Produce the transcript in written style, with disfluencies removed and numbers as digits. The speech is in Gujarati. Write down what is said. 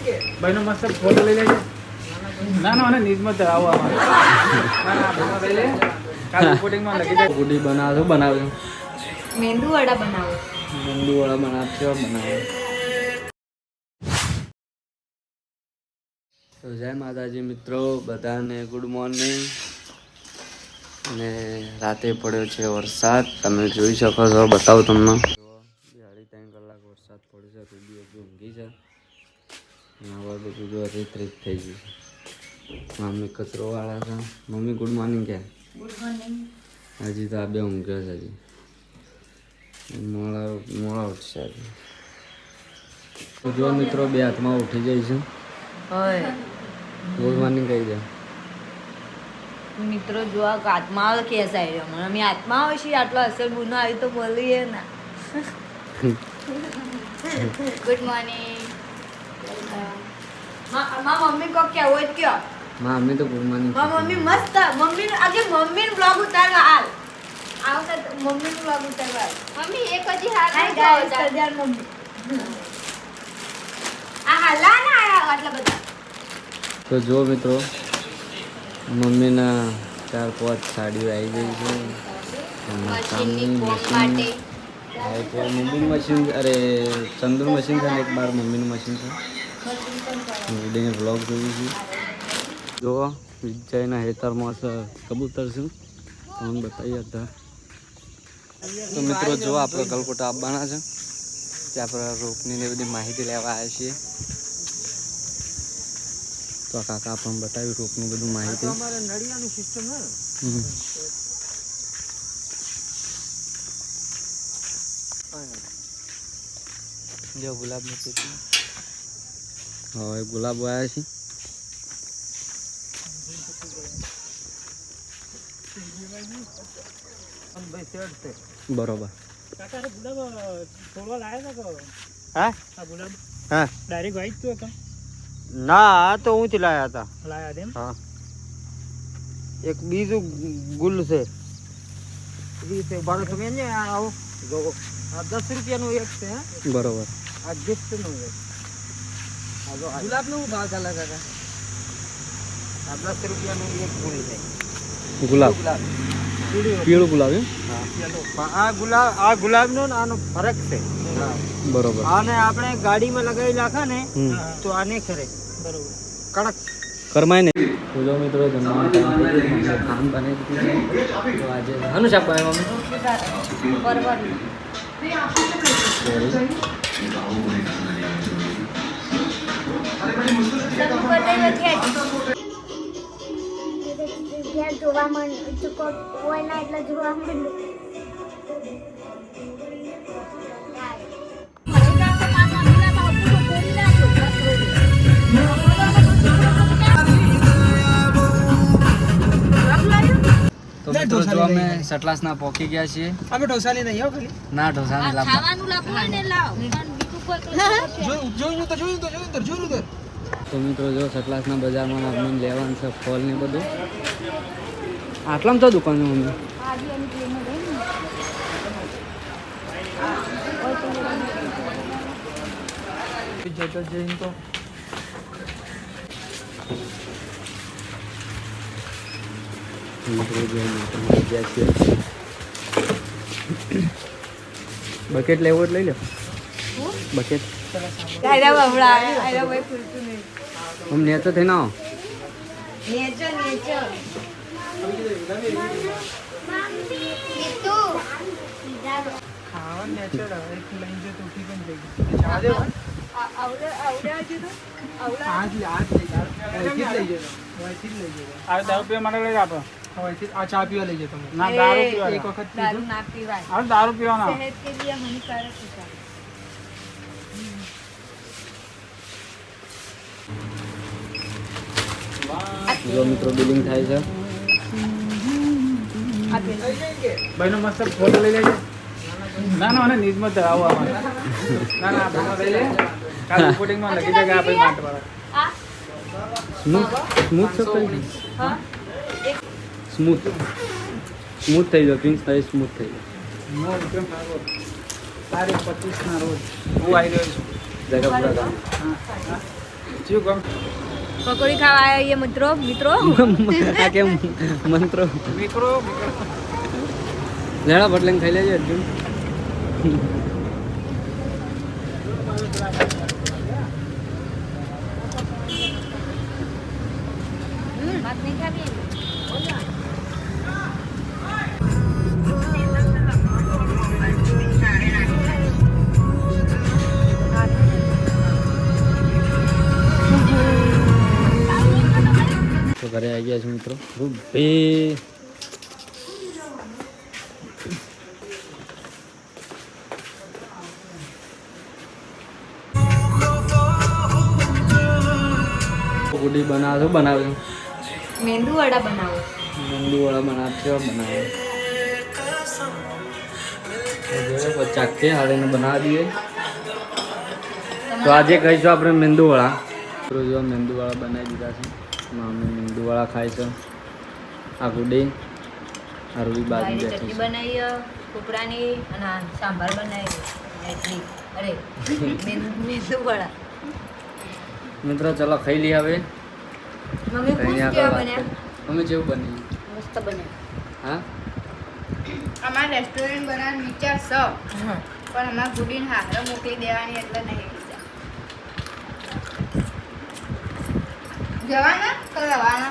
ભાઈનો મસ્ત ફોટો લઈ લેજે. ના ના મને નિજમત આવો આમાં. ના ના ભાઈનો લઈ લે. કાલ રિપોર્ટિંગમાં લખી દે. ગુડી બનાવો મેંદુ વડા બનાવો. મેંદુ વડા બનાવશો બનાવો. તો જય માતાજી મિત્રો, બધાને ગુડ મોર્નિંગ. અને રાતે પડ્યો છે વરસાદ, તમે જોઈ શકો છો. બતાવું તમને. 2.5 કલાક વરસાદ પડ્યો છે. રૂબી હજુ ઊંઘી છે. હવે બધું જો રીત થઈ ગયું છે. મમ્મી કચરો વાળા છે. મમ્મી ગુડ મોર્નિંગ ક્યાં? Good morning. હજી તો આ બે ઊંઘ્યો છે. હજી મોડા ઉઠશે હજી. તો જો મિત્રો બે હાથમાં ઉઠી જાય છે. હોય ગુડ મોર્નિંગ કહી દે. મિત્રો જો આ હાથમાં કેસ આવ્યો મને. અમે હાથમાં આવે છે આટલો અસર ગુનો આવી તો બોલીએ ના. Good morning. માં મમ્મી કો क्या હોય ક્યો? માં મમ્મી તો ગુડ મોર્નિંગ. માં મમ્મી મસ્ત. મમ્મી આજે મમ્મી નો બ્લોગ ઉતારવા હાલ. આવતા મમ્મી નો બ્લોગ ઉતારવા. મમ્મી એક હજી હાલ ગાઈસ કલ્યાણ મમ્મી. આ હાલા ના આયા આટલા બધા. તો જો મિત્રો મમ્મીના 4-5 સાડીઓ આવી ગઈ છે. મમ્મીનું મશીન, અરે ચંદુનું મશીન છે ને એક બાર મમ્મીનું મશીન છે. ઉડીને બ્લોગ જોયું છે. જો વિજયના હેતરમાં કબૂતર છે, તમને બતાવી હતા. તો મિત્રો જો આપણે ગલકોટા આવવાના છે, ત્યાં આપણે રોપની ને બધી માહિતી લેવા આવ્યા છીએ. તો કાકા આપણને બતાવ્યું રોપનું બધું માહિતી. નળિયાનું સિસ્ટમ જો ગુલાબની ખેતી. હવે ગુલાબ વાયા છે. બરોબર. ના તો હું થી લાયા હતા. હા એક બીજું ગુલ છે. બારો તમે આવો જોવો. આ 10 રૂપિયાનું એક છે. બરોબર. આ ગિફ્ટ નું છે. ગુલાબ નો ભાવ ચાલે કાકા? આ 10 રૂપિયાનું એક ગુલ છે. ગુલાબ પીળું ગુલાબ એમ? આ ગુલાબ નો આનો ફરક છે. બરોબર. આને આપણે ગાડીમાં લગાવી નાખા ને તો આને ખરે બરોબર કડક કરમાય ને. તો જો મિત્રો જમવાનું ટાઈમ થઈ ગયો. ખાન બનાવી દીધું છે. તો આજે હાનું શાક બનાવ્યું મમ્મી? જોવા મળે એટલે જોવા મળે. તો મિત્રો જો અમે સટલાસના પહોંચી ગયા છીએ. અમે ઢોસાની નહીં હો ખાલી. ના ઢોસાની લાવ. ખાવાનું લાવવું ને લાવ. જોયું તો તો મિત્રો જો સટલાસના બજારમાં મમ્મીને લેવાનું છે ફળ ને બધું. આટલામાં તો દુકાન છે મમ્મી. જઈને તો બકેટ લેવો એટલે લઈ લો. બકેટ અમને તો થઈને આવો. આ ચા પીવા લઈ જતો. ના દારૂ પીવા. એક વખત દારૂ ના પીવાય. દારૂ પીવાના. સેહત કે लिए हानिकारक होता है. જો મિત્રો બિલિંગ થાય છે. ભાઈનો મસ્ત ફોટો લઈ લેજે. ના ના મને નિજમત આવો આમાં. ના ના ભાઈનો લઈ લે. કાલ રિપોર્ટિંગમાં લખી દે કે આ ભાઈ માટે વાળા. સ્મૂથ સ્મૂથ હા સ્મૂથ સ્મૂથ થઈ જાય. પ્રિન્સ થાય સ્મૂથ થઈ જાય. તારીખ 25 ના રોજ હું આવી રહ્યો છું. જગા પૂરા ગામ. શું કહું પકોડી ખાવા આવ્યા મિત્રો આ કેમ મંત્રો મિત્રો લેણા બટલીને ખાઈ લેજે અર્જુન. ભાત નહીં ખાવી તો ઘરે આવી ગયા છે મિત્રો. રૂપે ગુડી બનાવે મેંદુ વડા બનાવો મંદુ વાળા બનાવશે બનાવે ચાખીએ હાલીને બનાવી દઈએ. તો આજે કહીશું આપણે મેંદુવાળા. જો મેંદુવાળા બનાવી દીધા છે. મમ્મી મેંદુવાળા ખાય છે. આ ગુડી આ રૂબી બાજુ બેઠી ચટણી છે. બનાવી કોપરાની અને આ સાંભાર બનાવી એટલી અરે મેંદુ વડા મિત્રો ચલો ખાઈ લઈએ હવે. મમ્મી કઈ પૂછ આગળ કેવા વાત બન્યા કરીએ. મમ્મી જેવું બની મસ્ત બન્યા હા અમારે રેસ્ટોરન્ટ બનાવવાનો વિચાર છે હા પણ અમારે ગુડીને હારે મોકલી દેવાની એટલે નહીં લીધા જવાના તો રવાના